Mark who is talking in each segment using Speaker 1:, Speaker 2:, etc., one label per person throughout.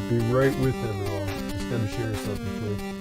Speaker 1: Be right with everyone. Just gotta share something, please.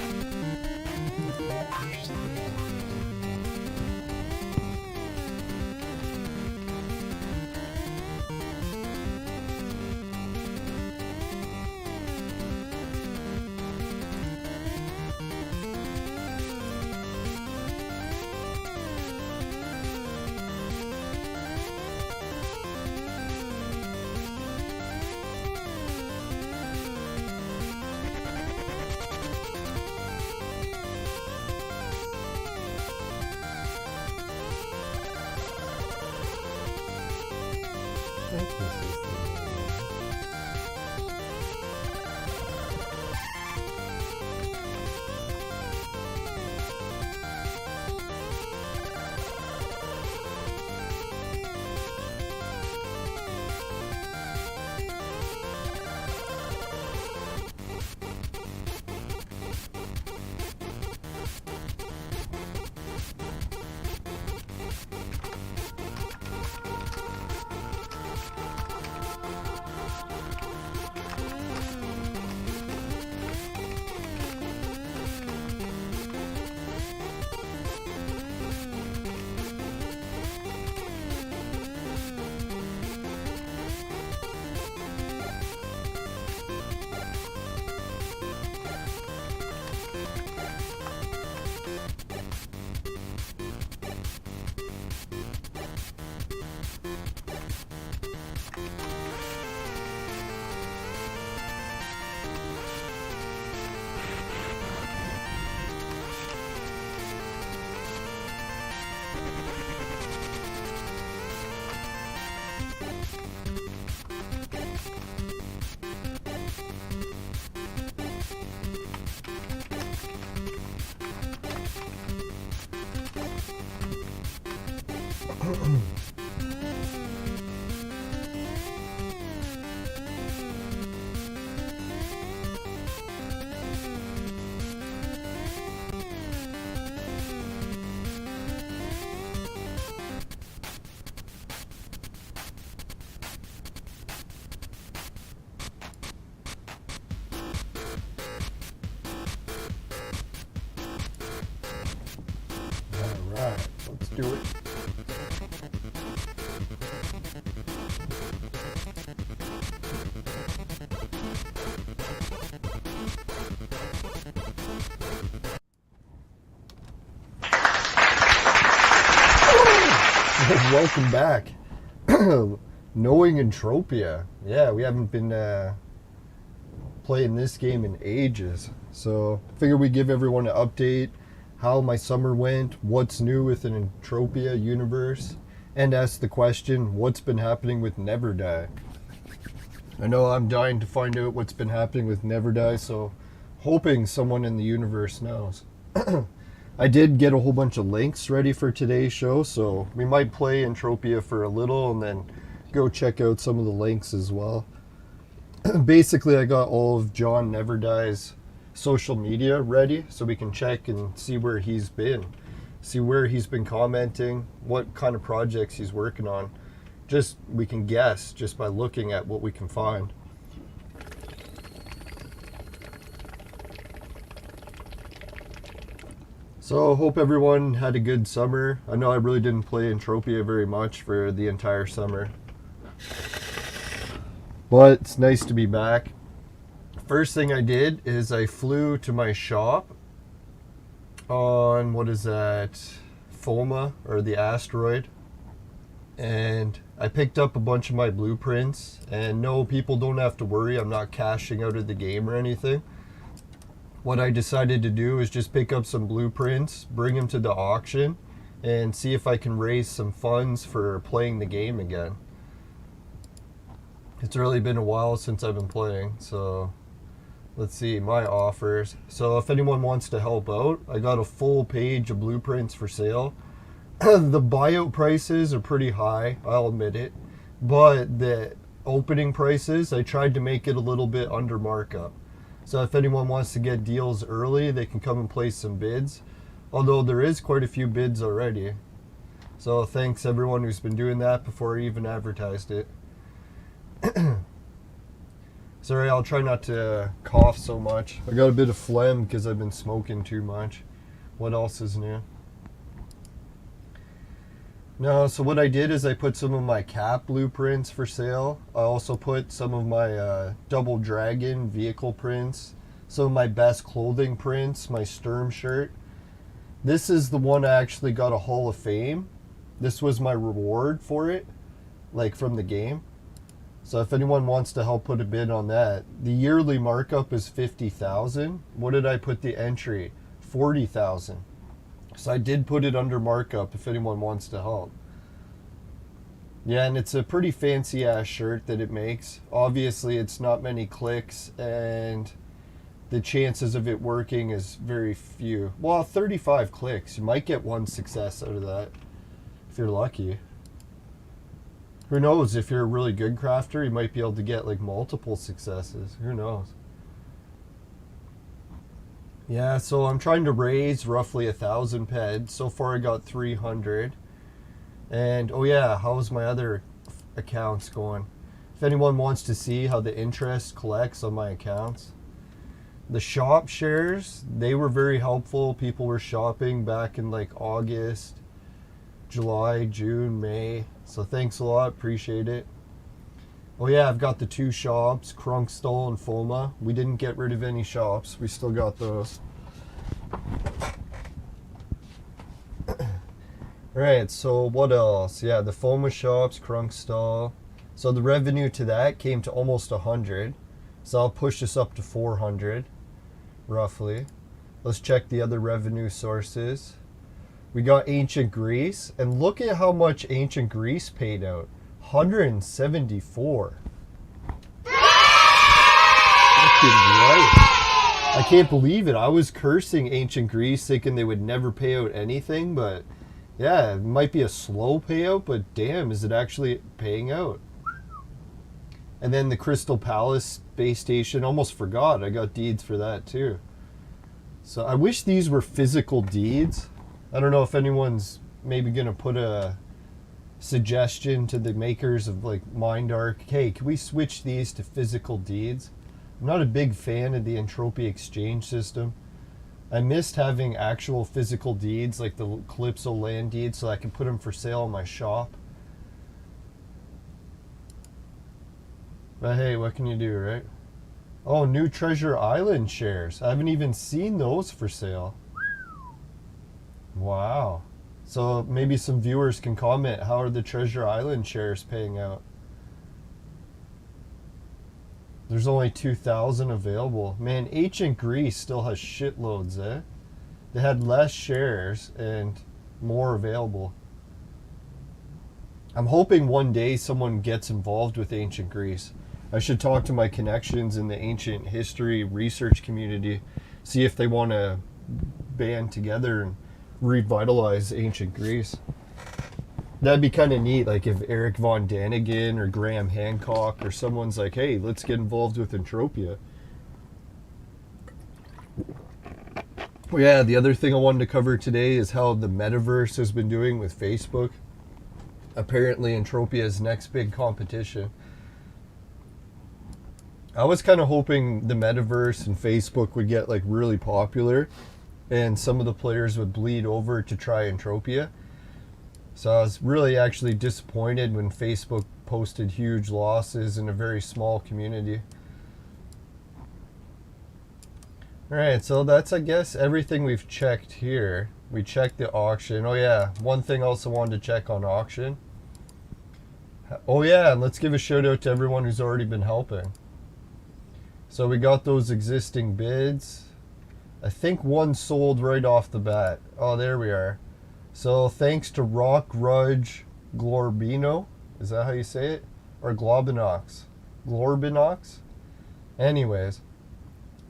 Speaker 1: Alright, let's do it. Welcome back. Knowing Entropia. Yeah, we haven't been playing this game in ages. So I figured we'd give everyone an update, how my summer went, what's new with an Entropia universe, and ask the question, what's been happening with NEVERDIE? I know I'm dying to find out what's been happening with NEVERDIE, so hoping someone in the universe knows. I did get a whole bunch of links ready for today's show, so we might play Entropia for a little and then go check out some of the links as well. Basically, I got all of John NEVERDIE's social media ready so we can check and see where he's been, see where he's been commenting, what kind of projects he's working on. Just we can guess just by looking at what we can find. So hope everyone had a good summer. I know I really didn't play Entropia very much for the entire summer, but it's nice to be back. First thing I did is I flew to my shop on, what is that, FOMA, or the asteroid, and I picked up a bunch of my blueprints. And no, people don't have to worry, I'm not cashing out of the game or anything. What I decided to do is just pick up some blueprints, bring them to the auction, and see if I can raise some funds for playing the game again. It's really been a while since I've been playing, so let's see, my offers. So if anyone wants to help out, I got a full page of blueprints for sale. The buyout prices are pretty high, I'll admit it, but the opening prices, I tried to make it a little bit under markup. So if anyone wants to get deals early, they can come and place some bids. Although there is quite a few bids already. So thanks everyone who's been doing that before I even advertised it. Sorry, I'll try not to cough so much. I got a bit of phlegm because I've been smoking too much. What else is new? No, so what I did is I put some of my cap blueprints for sale. I also put some of my Double Dragon vehicle prints, some of my best clothing prints, my Sturm shirt. This is the one I actually got a Hall of Fame. This was my reward for it, like from the game. So if anyone wants to help put a bid on that, the yearly markup is 50,000. What did I put the entry? 40,000. So I did put it under markup if anyone wants to help. Yeah, and it's a pretty fancy ass shirt that it makes. Obviously it's not many clicks and the chances of it working is very few. Well, 35 clicks. You might get one success out of that if you're lucky. Who knows, if you're a really good crafter, you might be able to get like multiple successes. Who knows? Yeah, so I'm trying to raise roughly 1,000 ped. So far I got 300. And oh yeah, how's my other accounts going? If anyone wants to see how the interest collects on my accounts. The shop shares, they were very helpful. People were shopping back in like August, July, June, May. So thanks a lot, appreciate it. Oh yeah, I've got the 2 shops, Crunk and FOMA. We didn't get rid of any shops. We still got those. Alright, so what else? Yeah, the FOMA shops, Crunk stall. So the revenue to that came to almost 100. So I'll push this up to 400, roughly. Let's check the other revenue sources. We got Ancient Greece, and look at how much Ancient Greece paid out. 174. Right. I can't believe it. I was cursing Ancient Greece thinking they would never pay out anything, but yeah, it might be a slow payout, but damn, is it actually paying out? And then the Crystal Palace space station, almost forgot. I got deeds for that too. So I wish these were physical deeds. I don't know if anyone's maybe going to put a suggestion to the makers of like Mindark. Hey, can we switch these to physical deeds? I'm not a big fan of the Entropia exchange system. I missed having actual physical deeds like the Calypso land deeds so I can put them for sale in my shop. But hey, what can you do, right? Oh, new Treasure Island shares. I haven't even seen those for sale. Wow. So maybe some viewers can comment, how are the Treasure Island shares paying out? There's only 2,000 available. Man, Ancient Greece still has shitloads, eh? They had less shares and more available. I'm hoping one day someone gets involved with Ancient Greece. I should talk to my connections in the ancient history research community, see if they want to band together and revitalize Ancient Greece. That'd be kind of neat, like if Eric Von Daniken or Graham Hancock or someone's like, hey, let's get involved with Entropia. Well, yeah, the other thing I wanted to cover today is how the metaverse has been doing with Facebook. Apparently Entropia's next big competition. I was kind of hoping the metaverse and Facebook would get like really popular and some of the players would bleed over to try Entropia. So I was really actually disappointed when Facebook posted huge losses in a very small community. Alright, so that's, I guess, everything we've checked here. We checked the auction. Oh yeah, one thing else I wanted to check on auction. Oh yeah, and let's give a shout out to everyone who's already been helping. So we got those existing bids. I think one sold right off the bat. Oh, there we are. So thanks to Rock Grudge Glorbino. Is that how you say it? Or Globinox? Glorbinox? Anyways.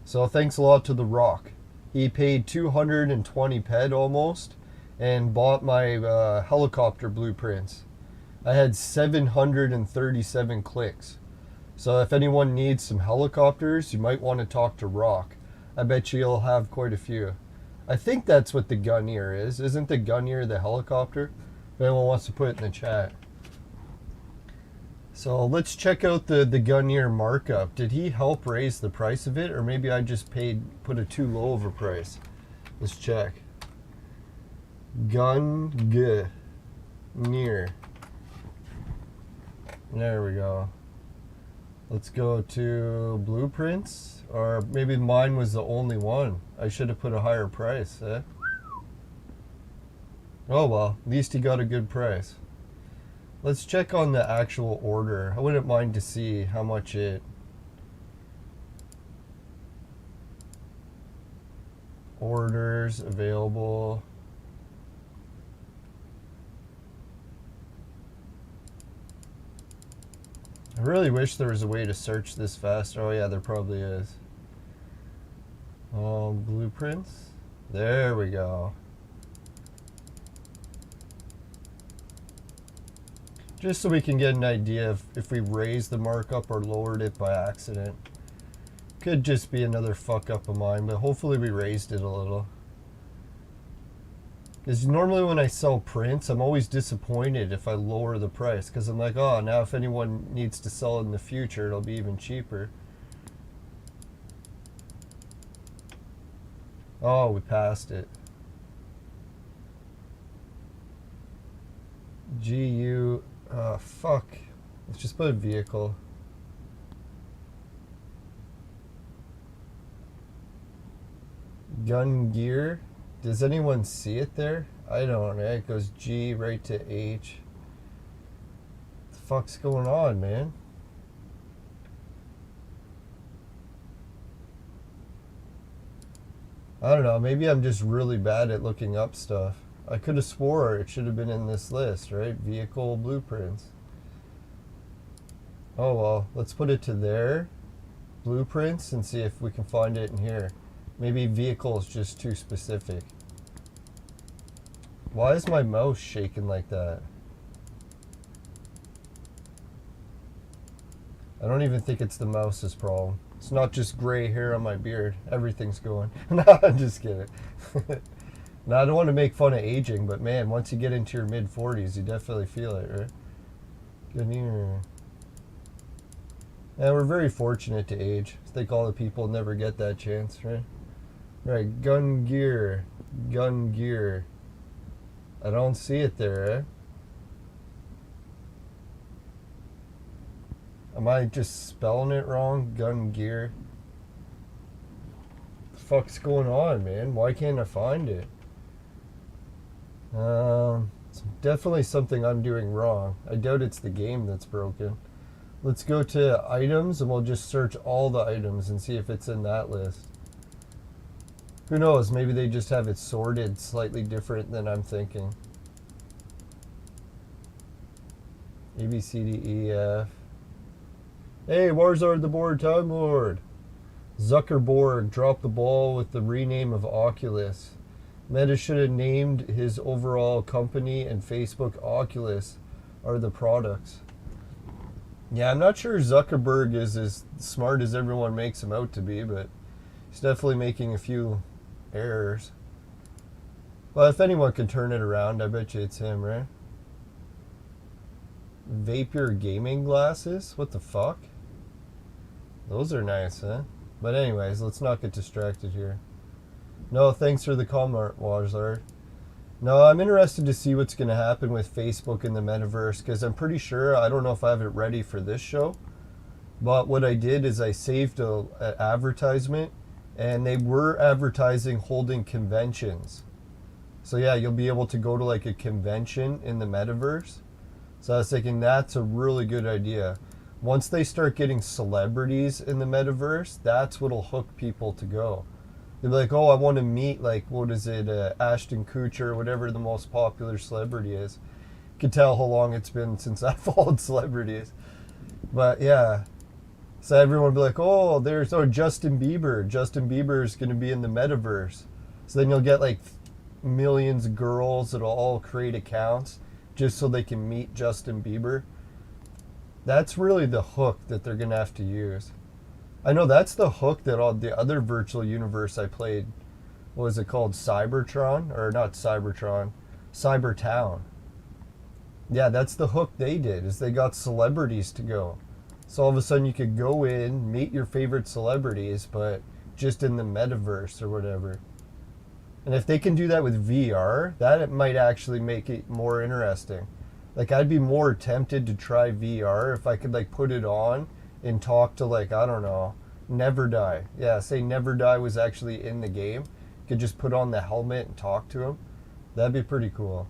Speaker 1: So thanks a lot to The Rock. He paid 220 ped almost and bought my helicopter blueprints. I had 737 clicks. So if anyone needs some helicopters, you might want to talk to Rock. I bet you'll have quite a few. I think that's what the Gunnier is. Isn't the Gunnier the helicopter? If anyone wants to put it in the chat. So let's check out the Gunnier markup. Did he help raise the price of it, or maybe I just put a too low of a price? Let's check. Gunnier. There we go. Let's go to blueprints, or maybe mine was the only one. I should have put a higher price, eh? Oh well, at least he got a good price. Let's check on the actual order. I wouldn't mind to see how much it... Orders available. I really wish there was a way to search this faster. Oh yeah, there probably is. Blueprints. There we go. Just so we can get an idea of if we raised the markup or lowered it by accident. Could just be another fuck up of mine, but hopefully we raised it a little. Because normally when I sell prints, I'm always disappointed if I lower the price. Because I'm like, oh, now if anyone needs to sell it in the future, it'll be even cheaper. Oh, we passed it. GU... fuck. Let's just put a vehicle. Gun gear. Does anyone see it there? I don't know. It goes G right to H. What the fuck's going on, man? I don't know. Maybe I'm just really bad at looking up stuff. I could have swore it should have been in this list, right? Vehicle blueprints. Oh well, let's put it to there. Blueprints and see if we can find it in here. Maybe vehicle is just too specific. Why is my mouse shaking like that? I don't even think it's the mouse's problem. It's not just gray hair on my beard. Everything's going. No, I'm just kidding. Now, I don't want to make fun of aging, but man, once you get into your mid-40s, you definitely feel it, right? Good ear. And we're very fortunate to age. I think all the people never get that chance, right? Right, gun gear. Gun gear. I don't see it there, eh? Am I just spelling it wrong? Gun gear. What the fuck's going on, man? Why can't I find it? It's definitely something I'm doing wrong. I doubt it's the game that's broken. Let's go to items and we'll just search all the items and see if it's in that list. Who knows? Maybe they just have it sorted slightly different than I'm thinking. A, B, C, D, E, F. Hey, Warzard the Board Time Lord. Zuckerberg dropped the ball with the rename of Oculus. Meta should have named his overall company, and Facebook Oculus are the products. Yeah, I'm not sure Zuckerberg is as smart as everyone makes him out to be, but he's definitely making a few errors. Well, if anyone can turn it around, I bet you it's him, right? Vapor gaming glasses? What the fuck? Those are nice, huh? But anyways, let's not get distracted here. No, thanks for the comment, Warzard. No, I'm interested to see what's going to happen with Facebook in the metaverse, because I'm pretty sure, I don't know if I have it ready for this show, but what I did is I saved an advertisement, and they were advertising holding conventions. So yeah, you'll be able to go to like a convention in the metaverse. So I was thinking that's a really good idea. Once they start getting celebrities in the metaverse, that's what'll hook people to go. They'll be like, oh, I want to meet, like, what is it, Ashton Kutcher, whatever the most popular celebrity is. You can tell how long it's been since I followed celebrities. But yeah, so everyone will be like, oh, there's Justin Bieber. Justin Bieber is going to be in the metaverse. So then you'll get like millions of girls that'll all create accounts just so they can meet Justin Bieber. That's really the hook that they're going to have to use. I know that's the hook that all the other virtual universe I played, what was it called? Cybertron? Or not Cybertron, Cybertown. Yeah, that's the hook they did, is they got celebrities to go. So all of a sudden you could go in, meet your favorite celebrities, but just in the metaverse or whatever. And if they can do that with VR, that might actually make it more interesting. Like I'd be more tempted to try VR if I could like put it on and talk to like, I don't know, NEVERDIE. Yeah, say NEVERDIE was actually in the game. Could just put on the helmet and talk to him. That'd be pretty cool.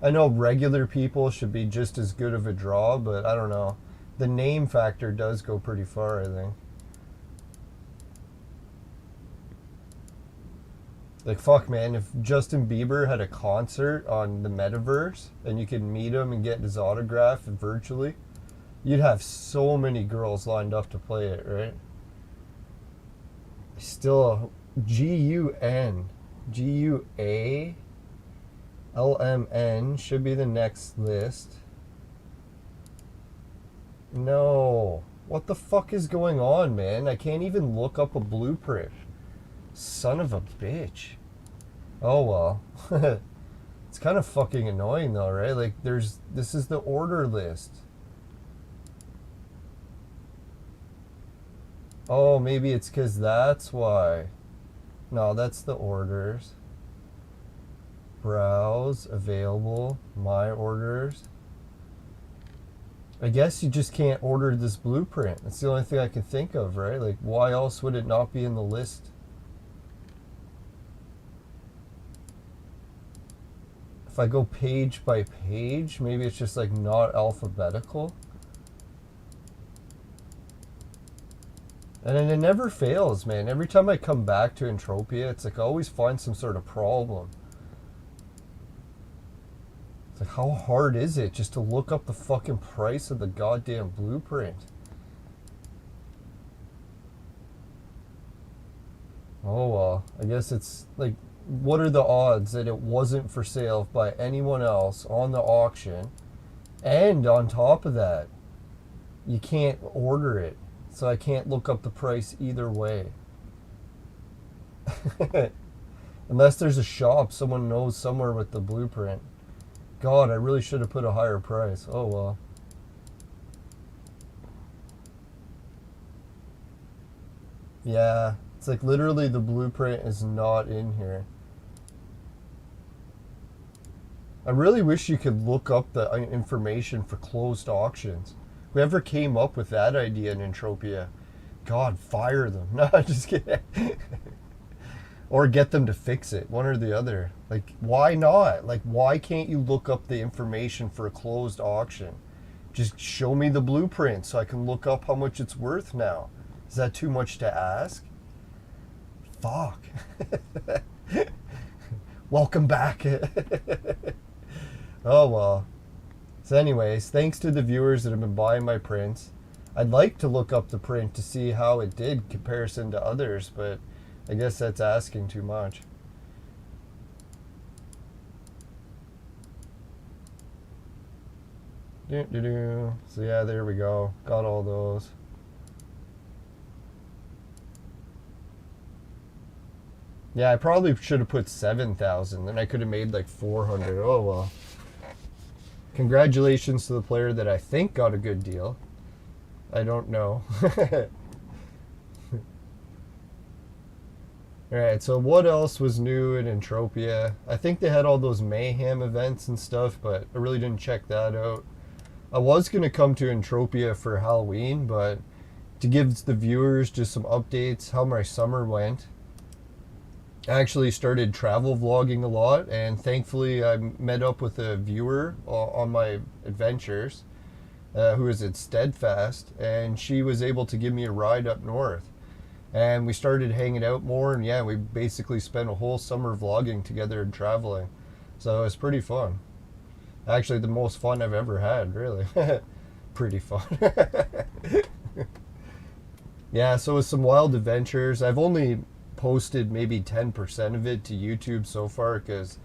Speaker 1: I know regular people should be just as good of a draw, but I don't know. The name factor does go pretty far, I think. Like, fuck, man, if Justin Bieber had a concert on the metaverse and you could meet him and get his autograph virtually, you'd have so many girls lined up to play it, right? Still, GUN, GUALMN should be the next list. No. What the fuck is going on, man? I can't even look up a blueprint. Son of a bitch. Oh well. It's kind of fucking annoying though, right? Like this is the order list. Oh, maybe it's because that's why. No, that's the orders. Browse, available, my orders. I guess you just can't order this blueprint. That's the only thing I can think of, right? Like, why else would it not be in the list? If I go page by page, maybe it's just like not alphabetical. And then it never fails, man. Every time I come back to Entropia, it's like I always find some sort of problem. It's like, how hard is it just to look up the fucking price of the goddamn blueprint? Oh well, I guess it's like, what are the odds that it wasn't for sale by anyone else on the auction? And on top of that, you can't order it. So I can't look up the price either way. Unless there's a shop someone knows somewhere with the blueprint. God, I really should have put a higher price. Oh well. Yeah, it's like literally the blueprint is not in here. I really wish you could look up the information for closed auctions. Whoever came up with that idea in Entropia, God, fire them. No, just kidding. Or get them to fix it, one or the other. Like, why not? Like, why can't you look up the information for a closed auction? Just show me the blueprint so I can look up how much it's worth now. Is that too much to ask? Fuck. Welcome back. Oh well. So anyways, thanks to the viewers that have been buying my prints. I'd like to look up the print to see how it did in comparison to others, but I guess that's asking too much. So yeah, there we go. Got all those. Yeah, I probably should have put 7,000. Then I could have made like 400. Oh well. Congratulations to the player that I think got a good deal. I don't know. Alright, so what else was new in Entropia? I think they had all those mayhem events and stuff, but I really didn't check that out. I was going to come to Entropia for Halloween, but to give the viewers just some updates how my summer went. I actually started travel vlogging a lot, and thankfully I met up with a viewer on my adventures who was at Steadfast, and she was able to give me a ride up north. And we started hanging out more, and yeah, we basically spent a whole summer vlogging together and traveling. So it was pretty fun. Actually, the most fun I've ever had, really. Pretty fun. Yeah, so it was some wild adventures. I've only posted maybe 10% of it to YouTube so far because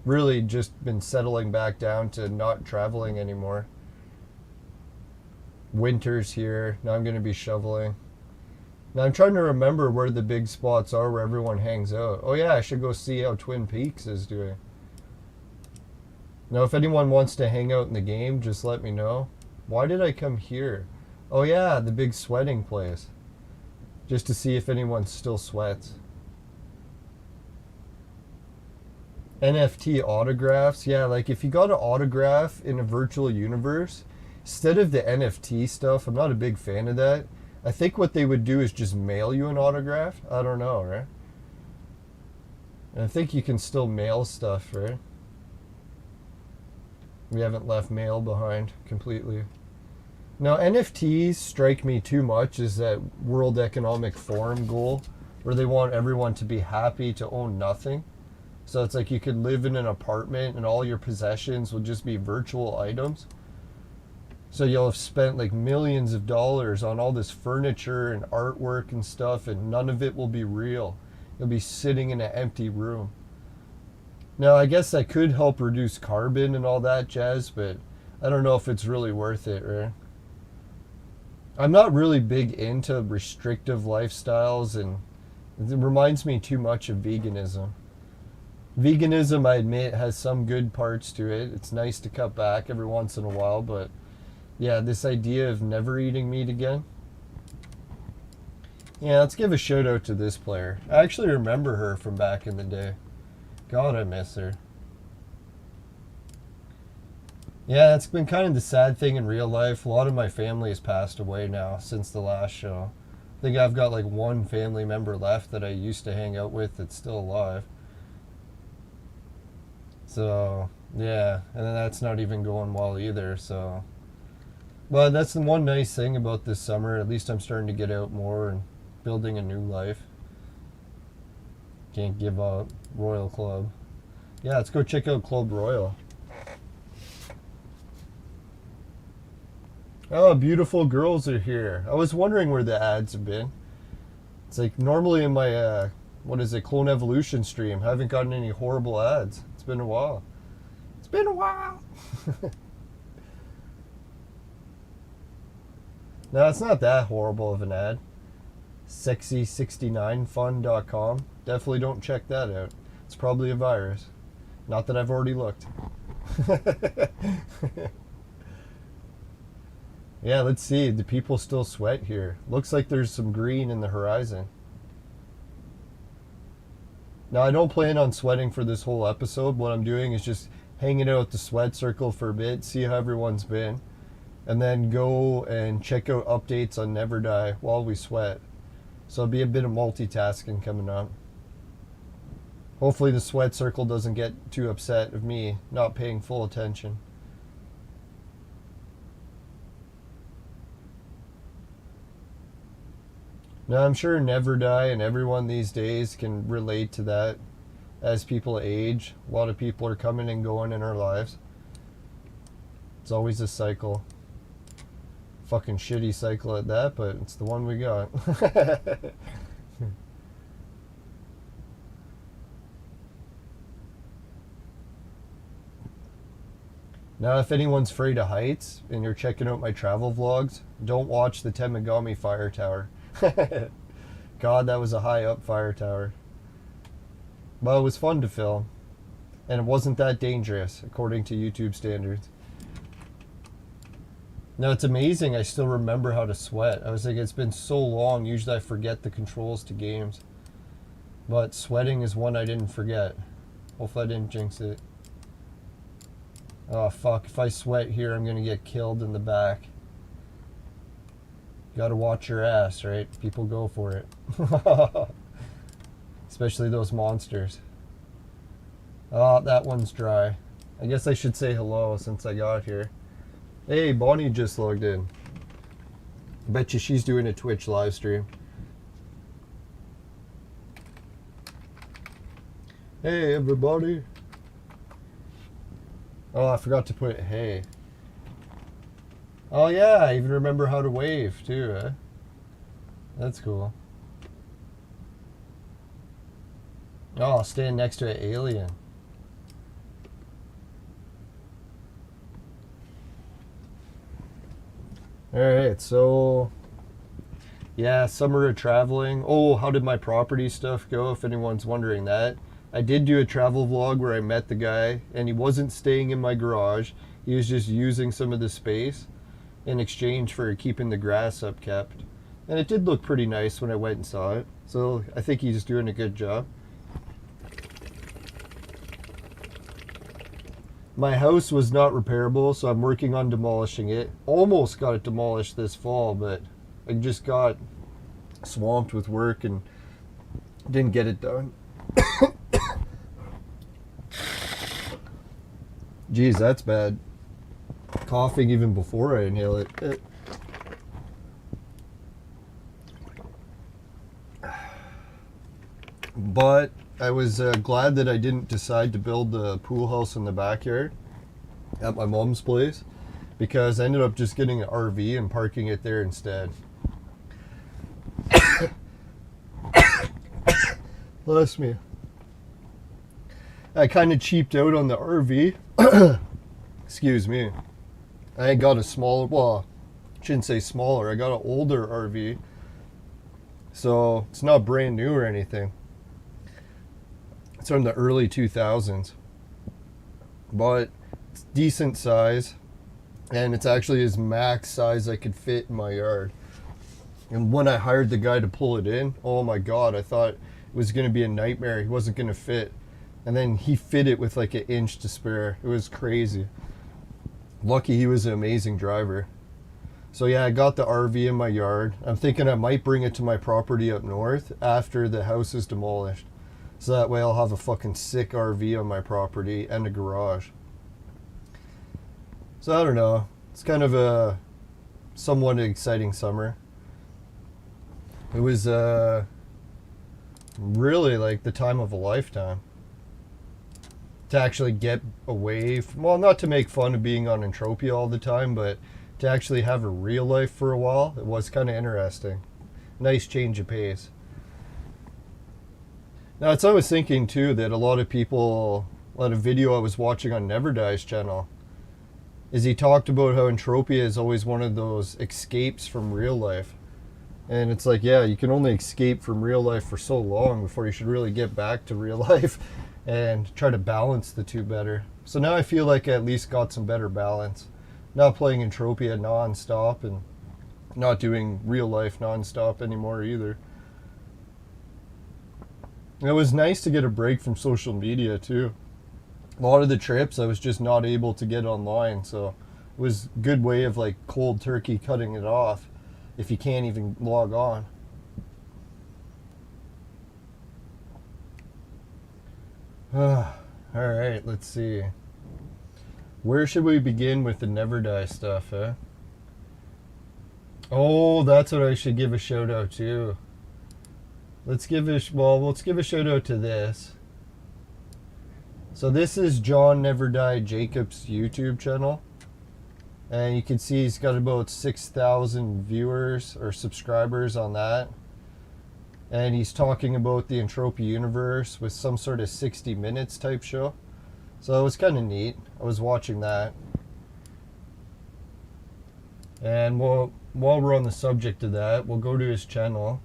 Speaker 1: really just been settling back down to not traveling anymore. Winter's here. Now I'm going to be shoveling. Now I'm trying to remember where the big spots are where everyone hangs out. Oh yeah, I should go see how Twin Peaks is doing. Now, if anyone wants to hang out in the game, just let me know. Why did I come here? Oh yeah, the big sweating place. Just to see if anyone still sweats. NFT autographs. Yeah, like if you got an autograph in a virtual universe, instead of the NFT stuff, I'm not a big fan of that. I think what they would do is just mail you an autograph. I don't know, right? And I think you can still mail stuff, right? We haven't left mail behind completely. Now, NFTs strike me too much as that World Economic Forum goal where they want everyone to be happy to own nothing. So it's like you could live in an apartment and all your possessions will just be virtual items. So you'll have spent like millions of dollars on all this furniture and artwork and stuff, and none of it will be real. You'll be sitting in an empty room. Now, I guess that could help reduce carbon and all that jazz, but I don't know if it's really worth it, right? I'm not really big into restrictive lifestyles, and it reminds me too much of veganism. Veganism, I admit, has some good parts to it. It's nice to cut back every once in a while, but yeah, this idea of never eating meat again. Yeah, let's give a shout out to this player. I actually remember her from back in the day. God, I miss her. Yeah, that's been kind of the sad thing in real life. A lot of my family has passed away now since the last show. I think I've got like one family member left that I used to hang out with that's still alive. So, yeah, and then that's not even going well either, so. But that's the one nice thing about this summer. At least I'm starting to get out more and building a new life. Can't give up. Royal Club. Yeah, let's go check out Club Royal. Oh, beautiful girls are here. I was wondering where the ads have been. It's like normally in my, what is it, Clone Evolution stream, I haven't gotten any horrible ads. It's been a while. It's been a while. No, it's not that horrible of an ad. Sexy69fun.com. Definitely don't check that out. It's probably a virus. Not that I've already looked. Yeah, let's see. Do people still sweat here? Looks like there's some green in the horizon. Now, I don't plan on sweating for this whole episode. What I'm doing is just hanging out at the sweat circle for a bit, see how everyone's been, and then go and check out updates on NEVERDIE while we sweat. So it'll be a bit of multitasking coming up. Hopefully the sweat circle doesn't get too upset of me not paying full attention. Now, I'm sure NEVERDIE and everyone these days can relate to that. As people age, a lot of people are coming and going in our lives. It's always a cycle. Fucking shitty cycle at that, but it's the one we got. Now, if anyone's afraid of heights and you're checking out my travel vlogs, don't watch the Temagami Fire Tower. God, that was a high up fire tower. But it was fun to film. And it wasn't that dangerous, according to YouTube standards. Now, it's amazing I still remember how to sweat. I was like, it's been so long, usually I forget the controls to games. But sweating is one I didn't forget. Hopefully I didn't jinx it. Oh, fuck. If I sweat here, I'm going to get killed in the back. Gotta watch your ass, right? People go for it. Especially those monsters. Oh, that one's dry. I guess I should say hello since I got here. Hey, Bonnie just logged in. I bet you she's doing a Twitch live stream. Hey, everybody. Oh, I forgot to put hey. Oh yeah, I even remember how to wave too, eh? That's cool. Oh, stand next to an alien. Alright, so yeah, summer of traveling. Oh, how did my property stuff go, if anyone's wondering that? I did do a travel vlog where I met the guy, and he wasn't staying in my garage. He was just using some of the space in exchange for keeping the grass upkept. And it did look pretty nice when I went and saw it. So I think he's doing a good job. My house was not repairable, so I'm working on demolishing it. Almost got it demolished this fall, but I just got swamped with work and didn't get it done. Geez, that's bad. Coughing even before I inhale it. But I was glad that I didn't decide to build the pool house in the backyard at my mom's place, because I ended up just getting an RV and parking it there instead. Bless me. I kind of cheaped out on the RV. Excuse me. I got a smaller, well, I shouldn't say smaller, I got an older RV. So it's not brand new or anything. It's from the early 2000s. But it's decent size. And it's actually as max size I could fit in my yard. And when I hired the guy to pull it in, oh my God, I thought it was going to be a nightmare. He wasn't going to fit. And then he fit it with like an inch to spare. It was crazy. Lucky he was an amazing driver. So yeah, I got the RV in my yard. I'm thinking I might bring it to my property up north after the house is demolished. So that way I'll have a fucking sick RV on my property and a garage. So I don't know. It's kind of a somewhat exciting summer. It was really like the time of a lifetime. To actually get away from, well, not to make fun of being on Entropia all the time, but to actually have a real life for a while, it was kind of interesting. Nice change of pace. Now, it's I was thinking too that a lot of video I was watching on NEVERDIE's channel is he talked about how Entropia is always one of those escapes from real life. And it's like, yeah, you can only escape from real life for so long before you should really get back to real life and try to balance the two better. So now I feel like I at least got some better balance. Not playing Entropia non-stop and not doing real life non-stop anymore either. It was nice to get a break from social media too. A lot of the trips I was just not able to get online, so it was a good way of like cold turkey cutting it off if you can't even log on. Alright, let's see. Where should we begin with the NEVERDIE stuff, eh? Oh, that's what I should give a shout out to. Let's give a shout out to this. So this is John NEVERDIE Jacob's YouTube channel. And you can see he's got about 6,000 viewers or subscribers on that. And he's talking about the Entropia universe with some sort of 60 minutes type show. So it was kind of neat. I was watching that. And while we're on the subject of that, we'll go to his channel.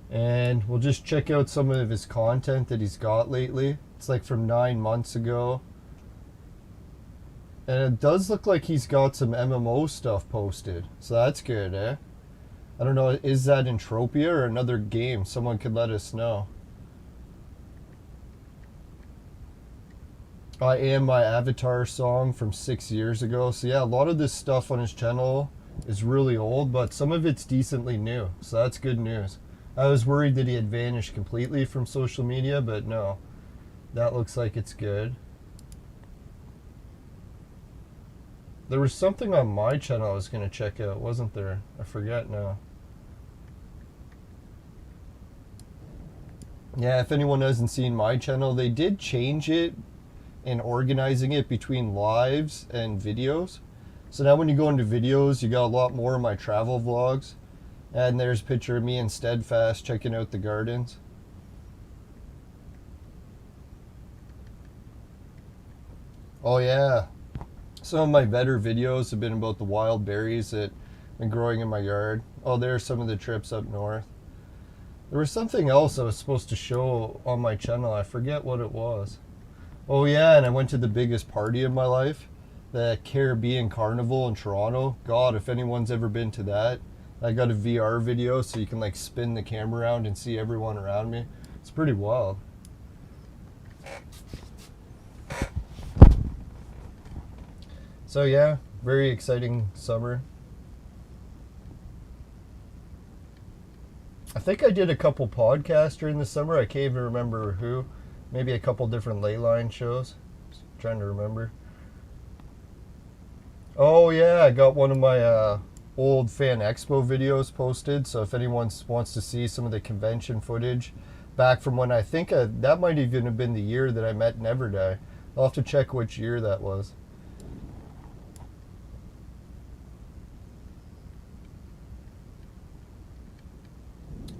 Speaker 1: And we'll just check out some of his content that he's got lately. It's like from 9 months ago. And it does look like he's got some MMO stuff posted. So that's good, eh? I don't know, is that Entropia or another game? Someone could let us know. I Am My Avatar song from 6 years ago. So yeah, a lot of this stuff on his channel is really old, but some of it's decently new. So that's good news. I was worried that he had vanished completely from social media, but no. That looks like it's good. There was something on my channel I was going to check out, wasn't there? I forget now. Yeah, if anyone hasn't seen my channel, they did change it in organizing it between lives and videos. So now when you go into videos, you got a lot more of my travel vlogs. And there's a picture of me and Steadfast checking out the gardens. Oh yeah. Some of my better videos have been about the wild berries that have been growing in my yard. Oh, there's some of the trips up north. There was something else I was supposed to show on my channel. I forget what it was. Oh yeah, and I went to the biggest party of my life, the Caribbean Carnival in Toronto. God, if anyone's ever been to that, I got a VR video so you can like spin the camera around and see everyone around me. It's pretty wild. So yeah, very exciting summer. I think I did a couple podcasts during the summer. I can't even remember who. Maybe a couple different Leyline shows. Just trying to remember. Oh yeah, I got one of my old Fan Expo videos posted. So if anyone wants to see some of the convention footage back from when I think that might even have been the year that I met NEVERDIE. I'll have to check which year that was.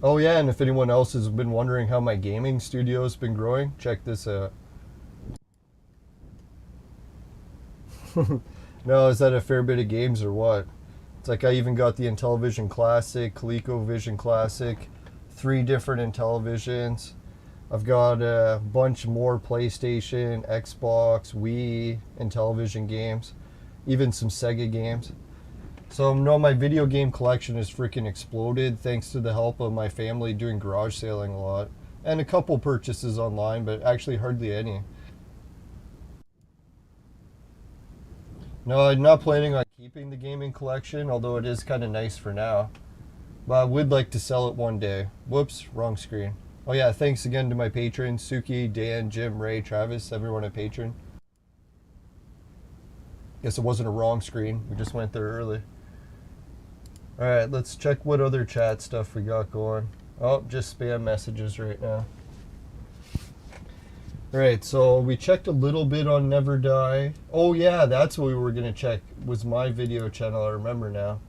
Speaker 1: Oh yeah, and if anyone else has been wondering how my gaming studio's been growing, check this out. No, is that a fair bit of games or what? It's like I even got the Intellivision Classic, ColecoVision Classic, 3 different Intellivisions. I've got a bunch more PlayStation, Xbox, Wii, Intellivision games, even some Sega games. So no, my video game collection has freaking exploded thanks to the help of my family doing garage sailing a lot. And a couple purchases online, but actually hardly any. No, I'm not planning on keeping the gaming collection, although it is kind of nice for now. But I would like to sell it one day. Whoops, wrong screen. Oh yeah, thanks again to my patrons, Suki, Dan, Jim, Ray, Travis, everyone at Patreon. Guess it wasn't a wrong screen, we just went there early. Alright, let's check what other chat stuff we got going. Oh, just spam messages right now. Alright, so we checked a little bit on NEVERDIE. Oh yeah, that's what we were going to check, was my video channel, I remember now.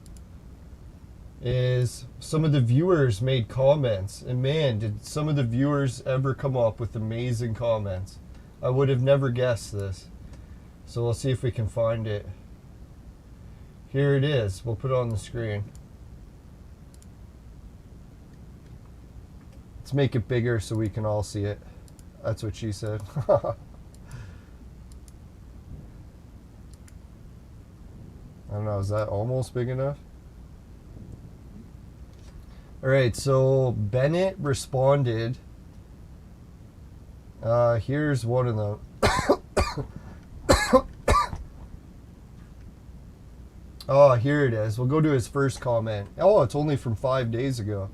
Speaker 1: Is some of the viewers made comments. And man, did some of the viewers ever come up with amazing comments. I would have never guessed this. So we'll see if we can find it. Here it is. We'll put it on the screen. Let's make it bigger so we can all see it. That's what she said. I don't know, is that almost big enough? Alright, so Bennett responded. Here's one of them. Oh, here it is. We'll go to his first comment. Oh, it's only from 5 days ago.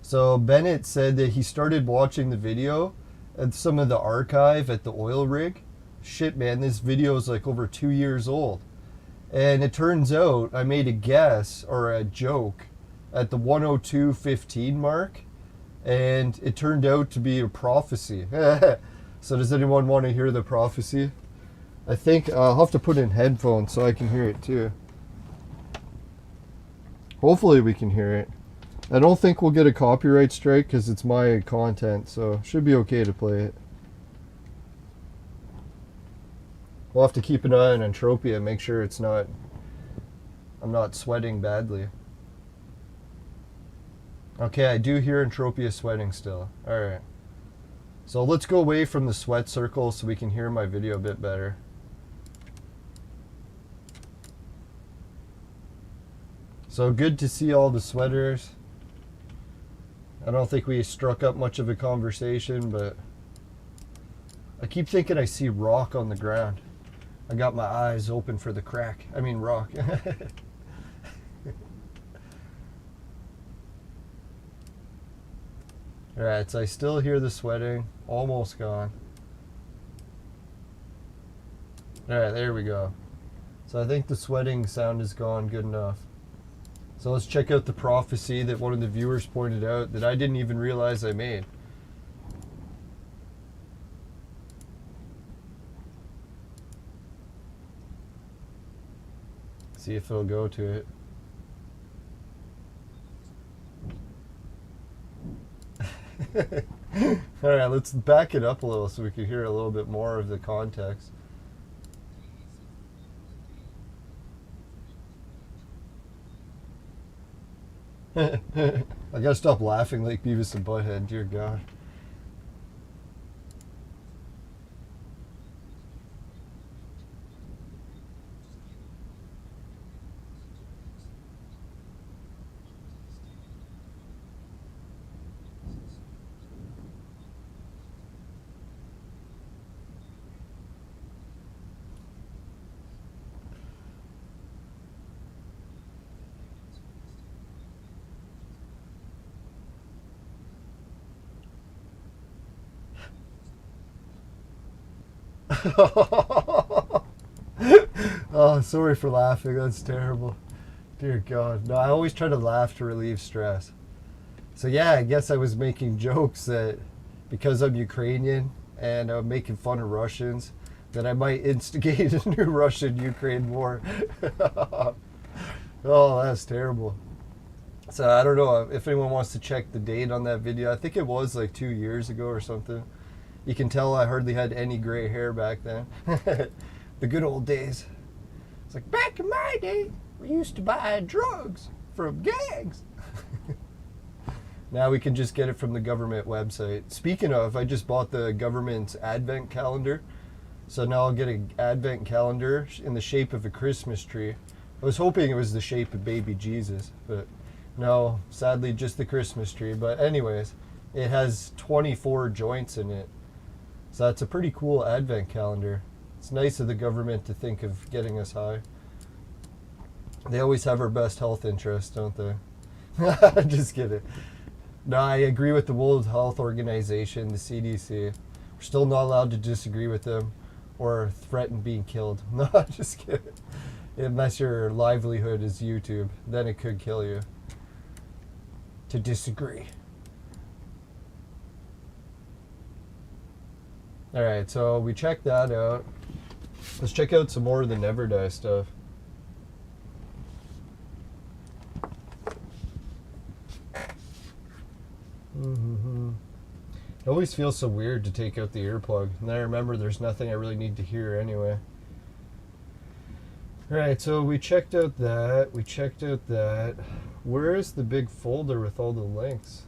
Speaker 1: So Bennett said that he started watching the video at some of the archive at the oil rig. Shit, man, this video is like over 2 years old. And it turns out I made a guess or a joke at the 102.15 mark. And it turned out to be a prophecy. So does anyone want to hear the prophecy? I think I'll have to put in headphones so I can hear it too. Hopefully we can hear it. I don't think we'll get a copyright strike because it's my content, so should be okay to play it. We'll have to keep an eye on Entropia, make sure it's not, I'm not sweating badly. Okay, I do hear Entropia sweating still. Alright. So let's go away from the sweat circle so we can hear my video a bit better. So good to see all the sweaters. I don't think we struck up much of a conversation, but I keep thinking I see rock on the ground. I got my eyes open for the crack. I mean rock. Alright, so I still hear the sweating. Almost gone. Alright, there we go. So I think the sweating sound is gone good enough. So let's check out the prophecy that one of the viewers pointed out that I didn't even realize I made. See if it'll go to it. Alright, let's back it up a little so we can hear a little bit more of the context. I gotta stop laughing like Beavis and Butthead, dear God. Oh, sorry for laughing. That's terrible. Dear God. No, I always try to laugh to relieve stress. So yeah, I guess I was making jokes that because I'm Ukrainian and I'm making fun of Russians, that I might instigate a new Russian-Ukraine war. Oh, that's terrible. So I don't know if anyone wants to check the date on that video. I think it was like 2 years ago or something. You can tell I hardly had any gray hair back then. The good old days. It's like, back in my day, we used to buy drugs from gangs. Now we can just get it from the government website. Speaking of, I just bought the government's advent calendar. So now I'll get an advent calendar in the shape of a Christmas tree. I was hoping it was the shape of baby Jesus, but no, sadly just the Christmas tree. But anyways, it has 24 joints in it. So that's a pretty cool advent calendar. It's nice of the government to think of getting us high. They always have our best health interests, don't they? Just kidding. No, I agree with the World Health Organization, the CDC. We're still not allowed to disagree with them or threaten being killed. No, just kidding. Unless your livelihood is YouTube, then it could kill you to disagree. Alright, so we checked that out. Let's check out some more of the NEVERDIE stuff. It always feels so weird to take out the earplug. And then I remember there's nothing I really need to hear anyway. Alright, so we checked out that. We checked out that. Where is the big folder with all the links?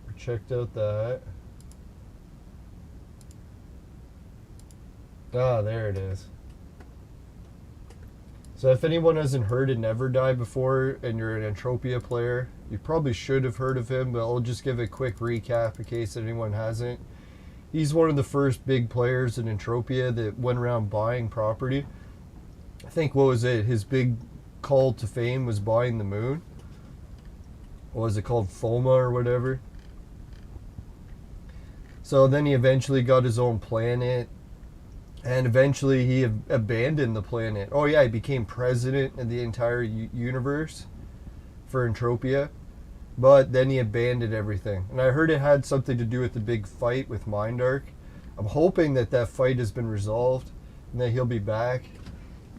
Speaker 1: We checked out that. Ah, there it is. So if anyone hasn't heard of NEVERDIE before and you're an Entropia player, you probably should have heard of him, but I'll just give a quick recap in case anyone hasn't. He's one of the first big players in Entropia that went around buying property. I think, what was it? His big call to fame was buying the moon. What was it called? FOMA or whatever. So then he eventually got his own planet. And eventually he abandoned the planet. Oh yeah, he became president of the entire universe for Entropia. But then he abandoned everything. And I heard it had something to do with the big fight with Mindark. I'm hoping that that fight has been resolved and that he'll be back.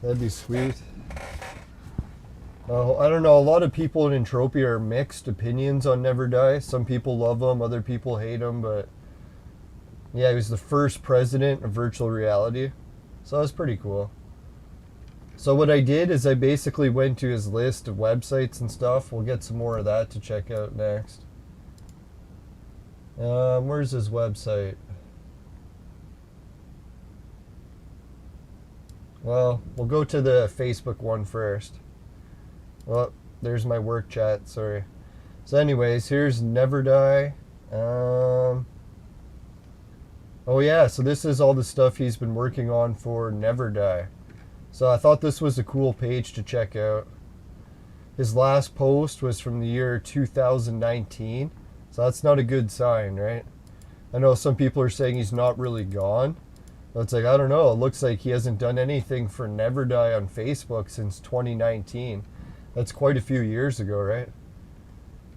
Speaker 1: That'd be sweet. I don't know, a lot of people in Entropia are mixed opinions on NEVERDIE. Some people love him, other people hate him, but yeah, he was the first president of virtual reality. So that was pretty cool. So what I did is I basically went to his list of websites and stuff. We'll get some more of that to check out next. Where's his website? Well, we'll go to the Facebook one first. Well, there's my work chat, sorry. So anyways, here's NEVERDIE. Oh yeah, so this is all the stuff he's been working on for NEVERDIE. So I thought this was a cool page to check out. His last post was from the year 2019. So that's not a good sign, right? I know some people are saying he's not really gone. But it's like, I don't know. It looks like he hasn't done anything for NEVERDIE on Facebook since 2019. That's quite a few years ago, right?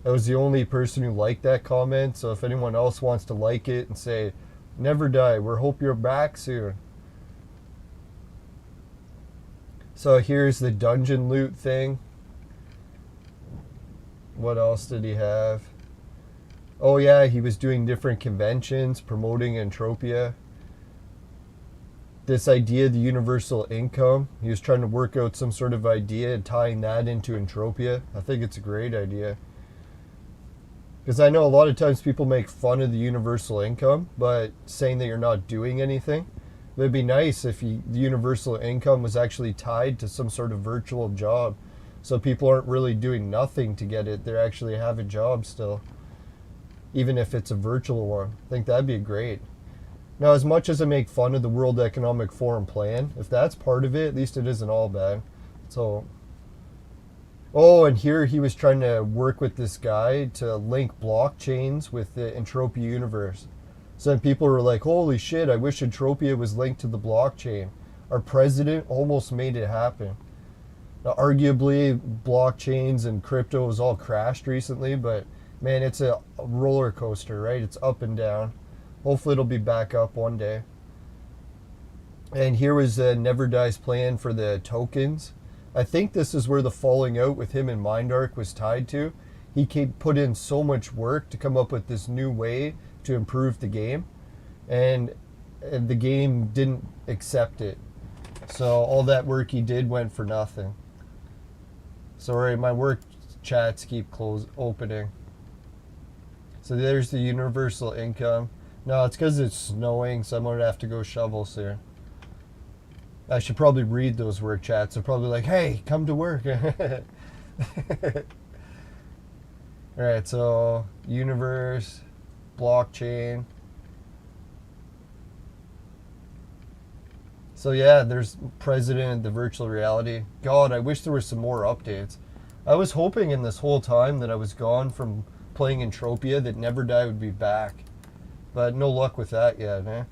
Speaker 1: I was the only person who liked that comment. So if anyone else wants to like it and say, NEVERDIE, we hope you're back soon. So here's the dungeon loot thing. What else did he have? Oh yeah, he was doing different conventions, promoting Entropia. this idea of the universal income. He was trying to work out some sort of idea and tying that into Entropia. I think it's a great idea. Because I know a lot of times people make fun of the universal income, but saying that you're not doing anything. It'd be nice if the universal income was actually tied to some sort of virtual job. So people aren't really doing nothing to get it. They actually have a job still. Even if it's a virtual one. I think that'd be great. Now, as much as I make fun of the World Economic Forum plan, if that's part of it, at least it isn't all bad. So, oh, and here he was trying to work with this guy to link blockchains with the Entropia universe. So then people were like, holy shit, I wish Entropia was linked to the blockchain. Our president almost made it happen. Now, arguably, blockchains and crypto has all crashed recently, but man, it's a roller coaster, right? It's up and down. Hopefully it'll be back up one day. And here was NEVERDIE's plan for the tokens. I think this is where the falling out with him and MindArk was tied to. He put in so much work to come up with this new way to improve the game. And the game didn't accept it. So all that work he did went for nothing. Sorry, my work chats keep opening. So there's the universal income. No, it's because it's snowing, so I'm going to have to go shovel soon. I should probably read those work chats. They're probably like, hey, come to work. Alright, so universe, blockchain. So yeah, there's President, the virtual reality. God, I wish there were some more updates. I was hoping in this whole time that I was gone from playing Entropia that NEVERDIE would be back. But no luck with that yet, eh? Alright,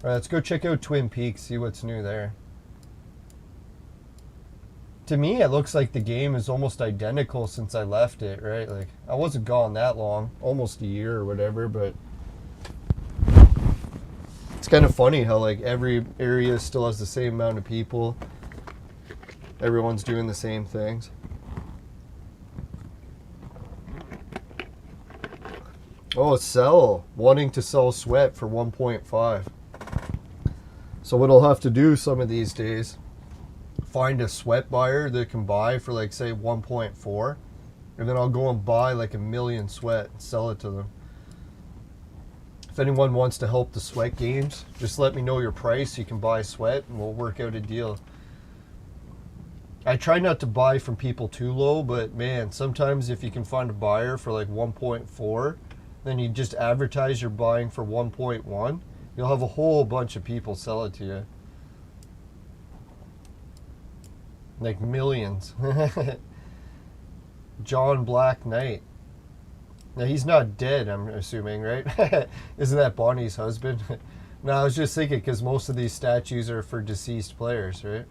Speaker 1: let's go check out Twin Peaks, see what's new there. To me, it looks like the game is almost identical since I left it, right? Like, I wasn't gone that long, almost a year or whatever, but it's kind of funny how, like, every area still has the same amount of people. Everyone's doing the same things. Oh, sell. Wanting to sell sweat for 1.5. So what I'll have to do some of these days, find a sweat buyer that can buy for, like, say 1.4, and then I'll go and buy like 1 million sweat and sell it to them. If anyone wants to help the sweat games, just let me know your price. You can buy sweat and we'll work out a deal. I try not to buy from people too low, but man, sometimes if you can find a buyer for like 1.4, then you just advertise you're buying for 1.1, you'll have a whole bunch of people sell it to you. Like millions. John Black Knight. Now he's not dead, I'm assuming, right? Isn't that Bonnie's husband? No, I was just thinking because most of these statues are for deceased players, right?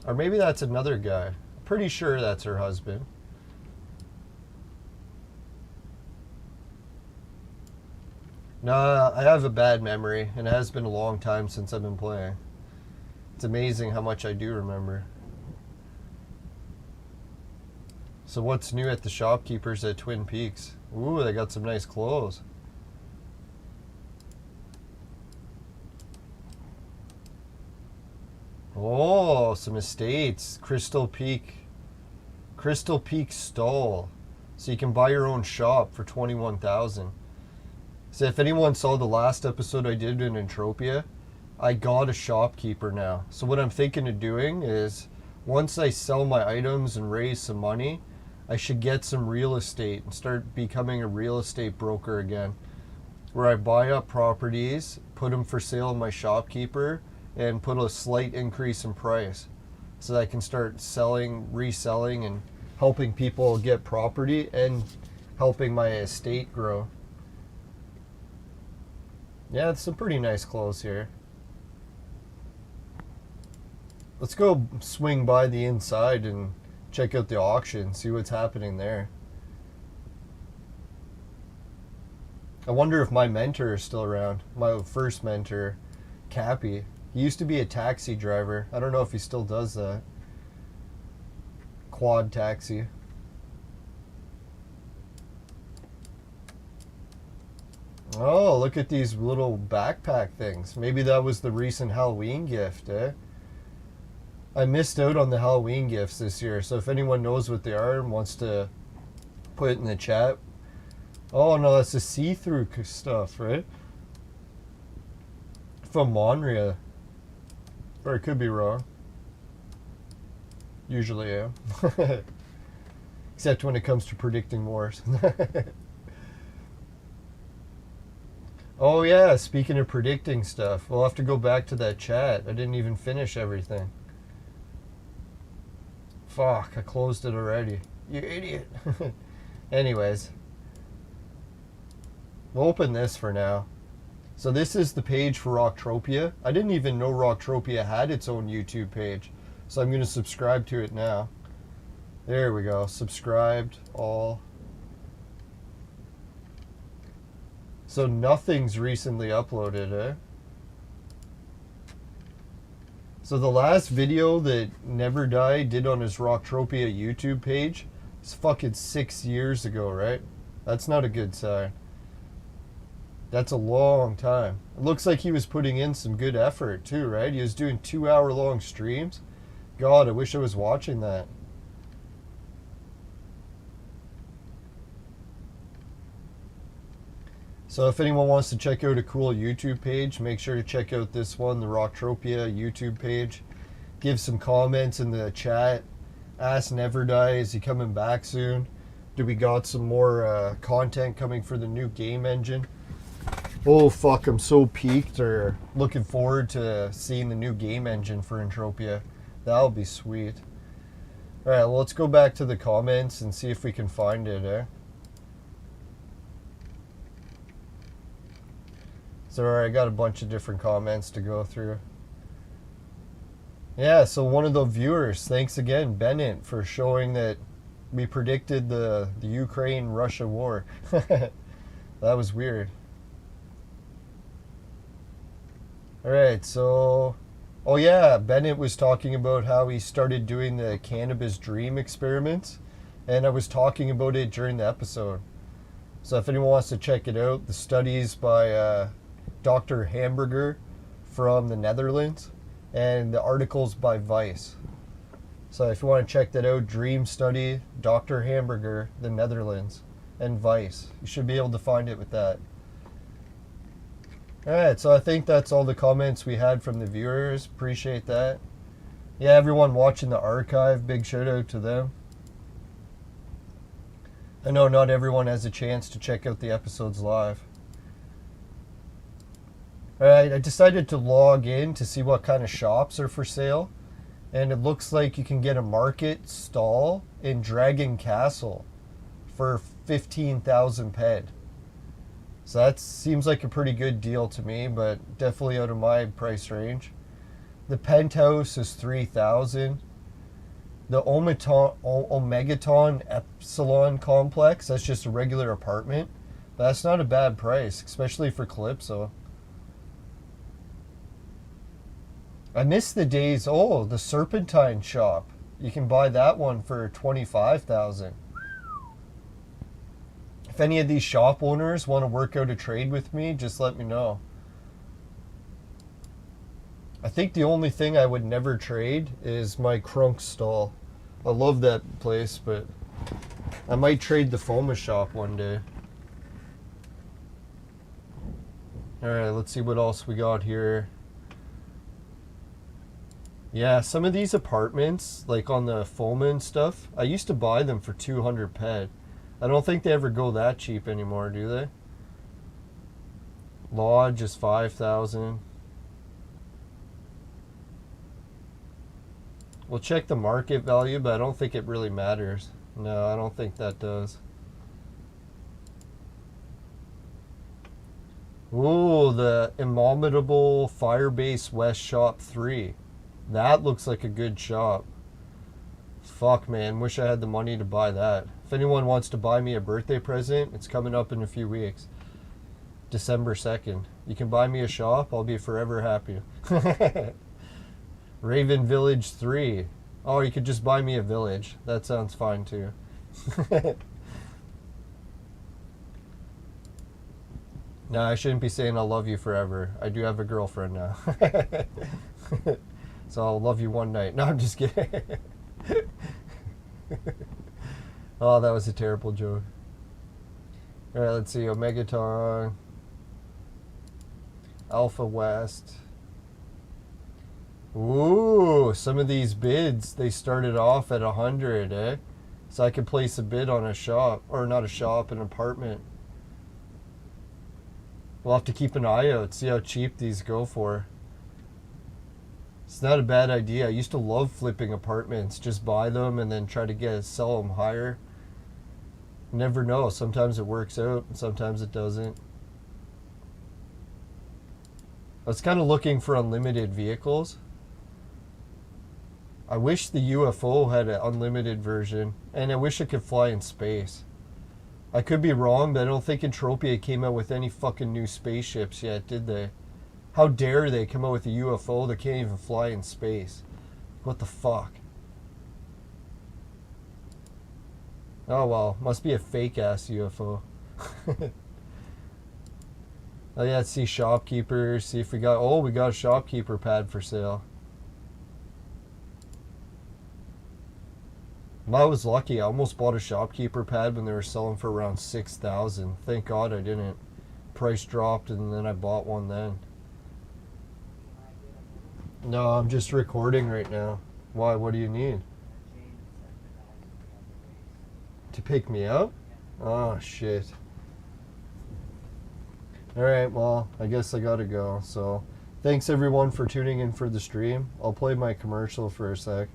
Speaker 1: Or maybe that's another guy. Pretty sure that's her husband. No, I have a bad memory, and it has been a long time since I've been playing. It's amazing how much I do remember. So what's new at the shopkeepers at Twin Peaks? Ooh, they got some nice clothes. Oh, some estates. Crystal Peak stall. So you can buy your own shop for 21,000. So if anyone saw the last episode I did in Entropia, I got a shopkeeper now. So what I'm thinking of doing is, once I sell my items and raise some money, I should get some real estate and start becoming a real estate broker again, where I buy up properties, put them for sale in my shopkeeper, and put a slight increase in price so that I can start selling, reselling, and helping people get property and helping my estate grow. Yeah, it's some pretty nice clothes here. Let's go swing by the inside and check out the auction, see what's happening there. I wonder if my mentor is still around. My first mentor, Cappy. He used to be a taxi driver. I don't know if he still does that. Quad taxi. Oh, look at these little backpack things. Maybe that was the recent Halloween gift, eh? I missed out on the Halloween gifts this year, so if anyone knows what they are and wants to put it in the chat. Oh no, that's the see-through stuff, right? From Monria. Or it could be wrong. Usually, yeah. Except when it comes to predicting wars. Oh yeah, speaking of predicting stuff, we'll have to go back to that chat. I didn't even finish everything. Fuck, I closed it already. You idiot. Anyways. We'll open this for now. So this is the page for Rocktropia. I didn't even know Rocktropia had its own YouTube page. So I'm going to subscribe to it now. There we go. Subscribed. All. So nothing's recently uploaded, eh? So the last video that NEVERDIE did on his Rocktropia YouTube page is fucking 6 years ago, right? That's not a good sign. That's a long time. It looks like he was putting in some good effort too, right? He was doing 2-hour-long streams. God, I wish I was watching that. So if anyone wants to check out a cool YouTube page, make sure to check out this one, the Rocktropia YouTube page. Give some comments in the chat. Ask NEVERDIE, is he coming back soon? Do we got some more content coming for the new game engine? Oh fuck, I'm so peaked or looking forward to seeing the new game engine for Entropia. That'll be sweet. Alright, well, let's go back to the comments and see if we can find it, eh? So I got a bunch of different comments to go through. Yeah, so one of the viewers, thanks again, Bennett, for showing that we predicted the Ukraine-Russia war. That was weird. Alright, so... Oh yeah, Bennett was talking about how he started doing the cannabis dream experiments, and I was talking about it during the episode. So if anyone wants to check it out, the studies by Dr. Hamburger from the Netherlands, and the articles by Vice. So if you want to check that out, Dream Study, Dr. Hamburger, the Netherlands, and Vice. You should be able to find it with that. Alright, so I think that's all the comments we had from the viewers. Appreciate that. Yeah, everyone watching the archive, big shout out to them. I know not everyone has a chance to check out the episodes live. Alright, I decided to log in to see what kind of shops are for sale. And it looks like you can get a market stall in Dragon Castle for 15,000 ped. So that seems like a pretty good deal to me, but definitely out of my price range. The penthouse is 3,000. The Omegaton Epsilon complex, that's just a regular apartment. But that's not a bad price, especially for Calypso. I miss the days, oh, the Serpentine shop. You can buy that one for 25,000. If any of these shop owners want to work out a trade with me, just let me know. I think the only thing I would never trade is my Crunk stall. I love that place, but I might trade the FOMA shop one day. Alright, let's see what else we got here. Yeah, some of these apartments, like on the FOMA and stuff, I used to buy them for 200 ped. I don't think they ever go that cheap anymore, do they? Lodge is 5,000. We'll check the market value, but I don't think it really matters. No, I don't think that does. Ooh, the Immomitable Firebase West Shop 3. That looks like a good shop. Fuck, man. Wish I had the money to buy that. If anyone wants to buy me a birthday present, it's coming up in a few weeks. December 2nd. You can buy me a shop. I'll be forever happy. Raven Village 3. Oh, you could just buy me a village. That sounds fine, too. No, I shouldn't be saying I'll love you forever. I do have a girlfriend now. So I'll love you one night. No, I'm just kidding. Oh, that was a terrible joke. All right, let's see. Omegaton. Alpha West. Ooh, some of these bids, they started off at 100, eh? So I could place a bid on a shop, or not a shop, an apartment. We'll have to keep an eye out, see how cheap these go for. It's not a bad idea. I used to love flipping apartments. Just buy them and then try to sell them higher. Never know. Sometimes it works out and sometimes it doesn't. I was kind of looking for unlimited vehicles. I wish the UFO had an unlimited version, and I wish it could fly in space. I could be wrong, but I don't think Entropia came out with any fucking new spaceships yet, did they? How dare they come out with a UFO that can't even fly in space? What the fuck? Oh well, must be a fake ass UFO. Oh yeah, let's see shopkeepers, see if we got, oh, we got a shopkeeper pad for sale. I was lucky. I almost bought a shopkeeper pad when they were selling for around 6,000. Thank God I didn't. Price dropped and then I bought one then. No, I'm just recording right now. Why? What do you need? To pick me up? Oh, shit. Alright, well, I guess I gotta go. So, thanks everyone for tuning in for the stream. I'll play my commercial for a sec.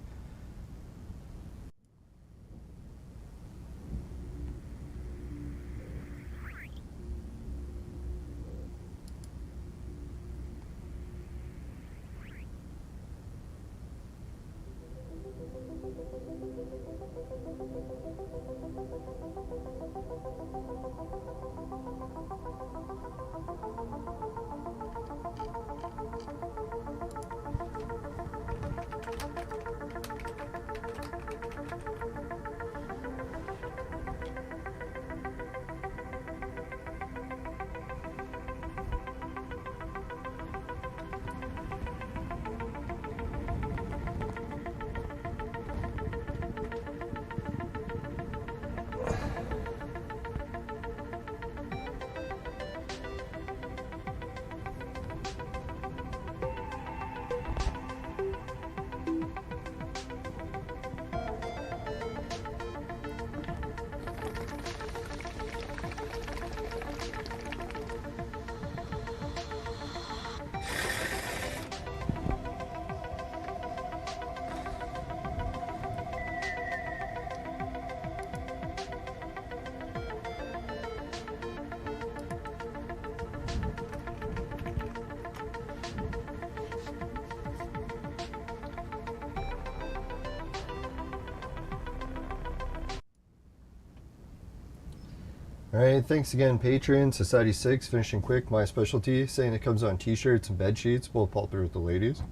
Speaker 1: Alright, thanks again, Patreon. Society 6, finishing quick, my specialty, saying it comes on t-shirts and bed sheets, both popular with the ladies.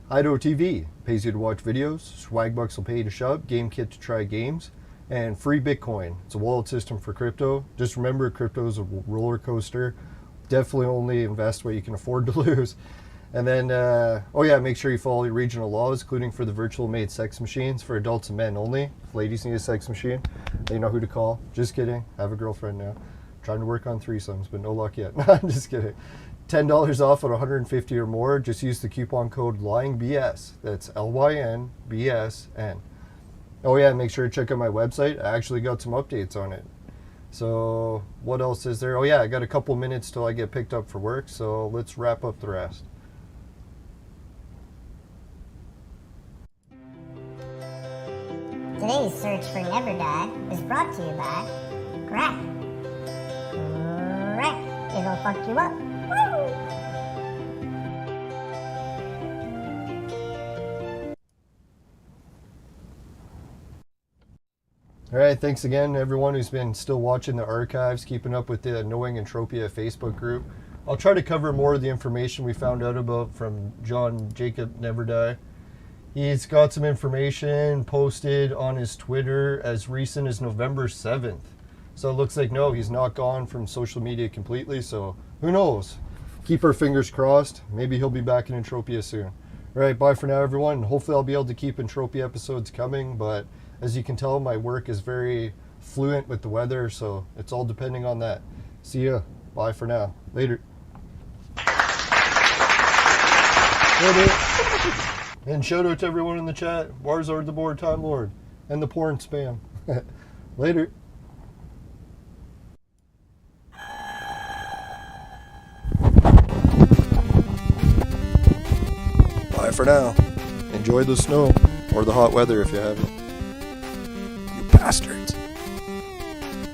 Speaker 1: Ido TV, pays you to watch videos. Swagbucks will pay you to shop. GameKit to try games. And free Bitcoin. It's a wallet system for crypto. Just remember, crypto is a roller coaster. Definitely only invest what you can afford to lose. And then, oh yeah, make sure you follow your regional laws, including for the virtual made sex machines for adults and men only. If ladies need a sex machine, they know who to call. Just kidding. I have a girlfriend now. Trying to work on threesomes, but no luck yet. No, I'm just kidding. $10 off at 150 or more. Just use the coupon code LYNBS. That's LYNBSN. Oh yeah, make sure to check out my website. I actually got some updates on it. So what else is there? Oh yeah, I got a couple minutes till I get picked up for work, so let's wrap up the rest.
Speaker 2: Today's search for NEVERDIE is brought to you by Crunk. Crunk, it'll fuck you up. Woo!
Speaker 1: Alright, thanks again everyone who's been still watching the archives, keeping up with the Knowing Entropia Facebook group. I'll try to cover more of the information we found out about from John Jacob NEVERDIE. He's got some information posted on his Twitter as recent as November 7th. So it looks like no, he's not gone from social media completely. So who knows? Keep our fingers crossed. Maybe he'll be back in Entropia soon. All right, bye for now, everyone. Hopefully I'll be able to keep Entropia episodes coming, but as you can tell, my work is very fluent with the weather, so it's all depending on that. See ya. Bye for now. Later. Later. And shout out to everyone in the chat. Warzard the Board, Time Lord, and the porn spam. Later. Bye for now. Enjoy the snow, or the hot weather if you have it. You bastard.